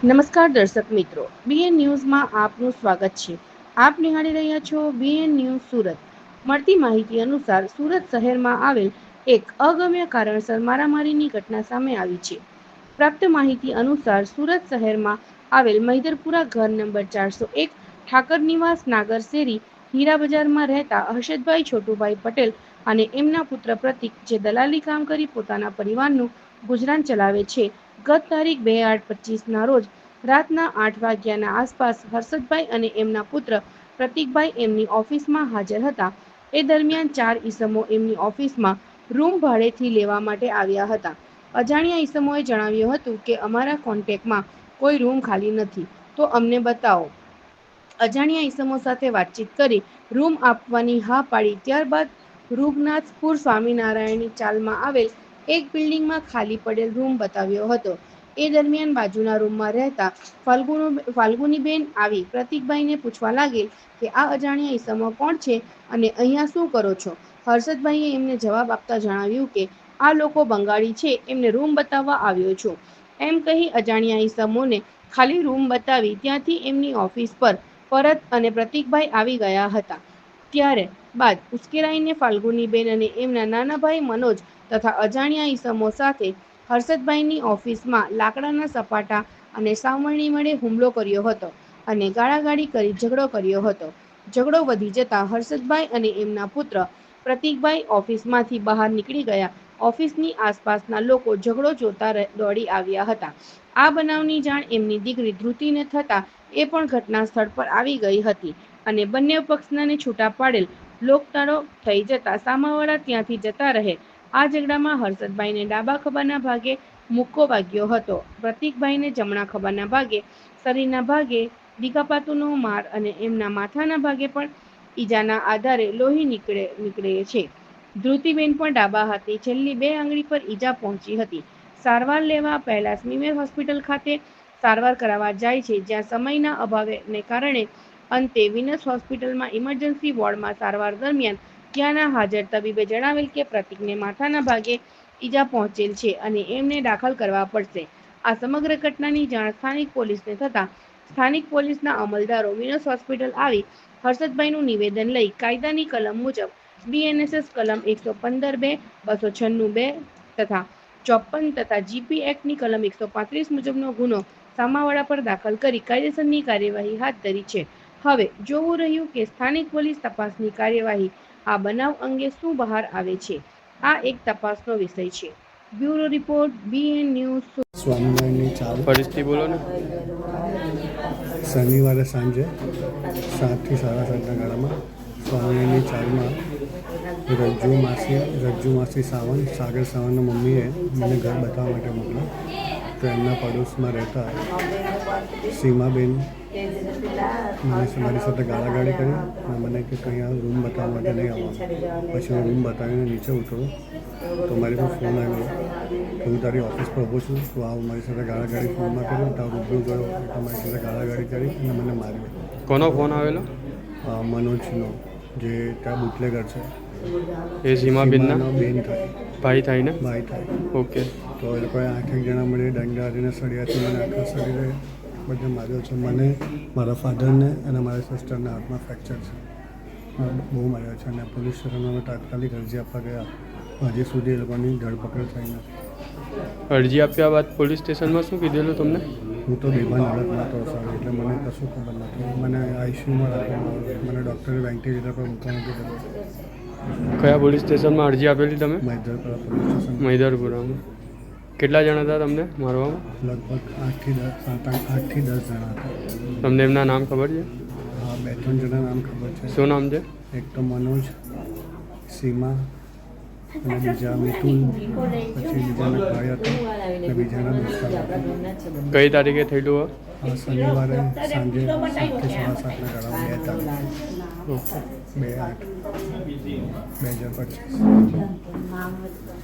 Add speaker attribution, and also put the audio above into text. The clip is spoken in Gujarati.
Speaker 1: નમસ્કાર દર્શક મિત્રો, બીએન ન્યૂઝમાં આપનું સ્વાગત છે. આપ નિહાળી રહ્યા છો બીએન ન્યૂઝ સુરત. મળતી માહિતી અનુસાર સુરત શહેરમાં આવેલ એક અગમ્ય કારણસર મારામારીની ઘટના સામે આવી છે. પ્રાપ્ત માહિતી અનુસાર સુરત શહેરમાં આવેલ મહિદરપુરા ઘર નંબર 401 ઠાકર નિવાસ નાગર શેરી હીરા બજારમાં રહેતા હર્ષદભાઈ છોટુભાઈ પટેલ અને એમના પુત્ર પ્રતિક, જે દલાલી કામ કરી પોતાના પરિવારનું ગુજરાન ચલાવે છે, ગત તારીખ 2/8/25 રોજ રાતના 8 વાગ્યાના આસપાસ હર્ષદભાઈ અને એમના પુત્ર પ્રતિકભાઈ એમની ઓફિસમાં હાજર હતા. એ દરમિયાન 4 ઈસમો એમની ઓફિસમાં રૂમ ભાડેથી લેવા માટે આવ્યા હતા. અજાણ્યા ઈસમોએ જણાવ્યું હતું કે અમારા કોન્ટેક્ટમાં કોઈ રૂમ ખાલી નથી, તો અમને બતાવો. અજાણ્યા ઈસમો સાથે વાતચીત કરી રૂમ આપવાની હા પાડી. ત્યારબાદ રૂગનાથપુર સ્વામિનારાયણની ચાલમાં આવેલ એક બિલ્ડિંગમાં ખાલી પડેલ રૂમ બતાવ્યો હતો. એ દરમિયાન બાજુના રૂમમાં રહેતા ફાલ્ગુનીબેન આવી પ્રતિકભાઈને પૂછવા લાગેલ કે આ અજાણ્યા ઈસમો કોણ છે અને અહીંયા શું કરો છો? હર્ષદભાઈએ એમને જવાબ આપતા જણાવ્યું કે આ લોકો બંગાળી છે, એમને રૂમ બતાવવા આવ્યો છું. એમ કહી અજાણ્યા ઈસમોને ખાલી રૂમ બતાવી ત્યાંથી એમની ઓફિસ પર પરત અને પ્રતિકભાઈ આવી ગયા હતા. ત્યારે બાદ ઉશ્કેરાઈને ફાલ્ગુનીબેન અને એમના નાના ભાઈ મનોજ તથા અજાણ્યા ઈસમો સાથે હર્ષદભાઈની ઓફિસમાં લાકડાના સપાટા અને સાવરણી વડે હુમલો કર્યો હતો અને ગાળાગાળી કરી ઝઘડો કર્યો હતો. ઝઘડો વધી જતા હર્ષદભાઈ અને એમના પુત્ર પ્રતિકભાઈ ઓફિસમાંથી બહાર નીકળી ગયા. ઓફિસની આસપાસના લોકો ઝઘડો જોતા દોડી આવ્યા હતા. આ બનાવની જાણ એમની દીકરી ધ્રુતિને થતાં એ પણ ઘટના સ્થળ પર આવી ગઈ હતી અને બંને પક્ષને છૂટા પાડેલ લોકટાળો થઈ જતા સામાવાળા ત્યાંથી જતા રહે. આ ઝઘડામાં હર્ષદભાઈને ડાબા ખભાના ભાગે મુક્કો વાગ્યો હતો. પ્રતિકભાઈને જમણા ખભાના ભાગે, શરીરના ભાગે દીગાપાતુનો માર અને એમના માથાના ભાગે પણ ઈજાના આધારે લોહી નીકળે છે. ધ્રુતિબેન પણ ડાબા હાથની છેલ્લી 2 આંગળી પર ઈજા પહોંચી હતી. સારવાર લેવા પહેલા સ્મીમેર હોસ્પિટલ ખાતે સારવાર કરાવવા જાય છે, જ્યાં સમયના અભાવને કારણે અંતે વિનસ હોસ્પિટલમાં ઇમરજન્સી વોર્ડમાં સારવાર દરમિયાન ત્યાંના હાજર તબીબે જણાવેલ કે પ્રતિકને માથાના ભાગે ઈજા પહોંચેલ છે અને એમને દાખલ કરવા પડશે. આ સમગ્ર ઘટનાની જાણ સ્થાનિક પોલીસને થતાં સ્થાનિક પોલીસના અમલદારો વિનસ હોસ્પિટલ આવી હર્ષદભાઈનું નિવેદન લઈ કાયદાની કલમ મુજબ બીએનએસએસ કલમ 115(2), 296(2) તથા 54 તથા જીપી એક્ટની કલમ 135 મુજબનો ગુનો સામાવાળા પર દાખલ કરી કાયદેસરની કાર્યવાહી હાથ ધરી છે. હવે જોવું રહ્યું કે સ્થાનિક પોલીસ તપાસની કાર્યવાહી આ બનાવ અંગે શું બહાર આવે છે. આ એક તપાસનો વિષય છે. Bureau report, BN news.
Speaker 2: સ્વામિનારાયણની ચાલ
Speaker 3: પરિસ્થિતિ બોલો ને.
Speaker 2: શનિવારે સાંજે 7 થી 7:30 ગાળામાં સ્વામિનારાયણની ચાલમાં રજ્જુ માસી સાવંત, સાગર સાવંતના મમ્મીએ મને ઘર બતાવવા માટે મોકલ્યો. તો એમના પડોશમાં રહેતા સીમાબેન મારી સાથે ગાળાગાળી કરી અને મને કે કંઈ આ રૂમ બતાવવા માટે નહીં આવવાનું. પછી હું રૂમ બતાવીને નીચે ઉતરું તો મારી પર ફોન આવ્યો કે હું તારી ઓફિસ પર ઊભો છું, તો આ મારી સાથે ગાળાગાળી ફોનમાં કર્યું. તો રૂબરૂ ગયો તો મારી સાથે ગાળાગાળી કરી અને મને માર્યો.
Speaker 3: કોનો ફોન આવેલો?
Speaker 2: મનોજનો, જે ત્યાં બુટલેગર છે.
Speaker 3: એ સીમાબેનના
Speaker 2: બેન થાય,
Speaker 3: ભાઈ થાય ને?
Speaker 2: ભાઈ થાય.
Speaker 3: ઓકે.
Speaker 2: તો એ લોકોએ 8 જણા મળી દંડા અને સળિયાથી મને આખા શરીરે બધે માર્યો છે. મને, મારા ફાધરને અને મારા સિસ્ટરના હાથમાં ફ્રેક્ચર છે. બહુ માર્યા છે અને પોલીસ સ્ટેશનમાં અમે તાત્કાલિક અરજી આપવા ગયા. હજી સુધી એ લોકોની ધરપકડ થઈ નથી.
Speaker 3: અરજી આપ્યા બાદ પોલીસ સ્ટેશનમાં શું કીધેલું તમને?
Speaker 2: હું તો બેભાન હાલતમાં હતો સર, એટલે મને કશું ખબર નથી. મને આઈસીયુમાં રાખવામાં આવ્યો. મને ડૉક્ટરે વેન્ટિલેટર પર મૂકવાનું કીધું.
Speaker 3: કયા પોલીસ સ્ટેશનમાં અરજી આપેલી તમે?
Speaker 2: Mahidharpura police station.
Speaker 3: મહિદરપુરામાં. કેટલા જણા હતા તમને મારવામાં?
Speaker 2: લગભગ 8 થી 10 જણા હતા.
Speaker 3: તમને એમના નામ ખબર છે?
Speaker 2: હા, 2-3 જણા નામ ખબર છે.
Speaker 3: શું નામ છે?
Speaker 2: એક તો મનોજ, સીમા અને બીજા મિતુલ, પછી બીજાના ભાઈ હતો અને બીજાના દોસ્તાર હતા.
Speaker 3: કઈ તારીખે થયેલું?
Speaker 2: આ શનિવારે સાંજે 7 થી 7:30 ગાળામાં 2 તારીખ 2/8/2025.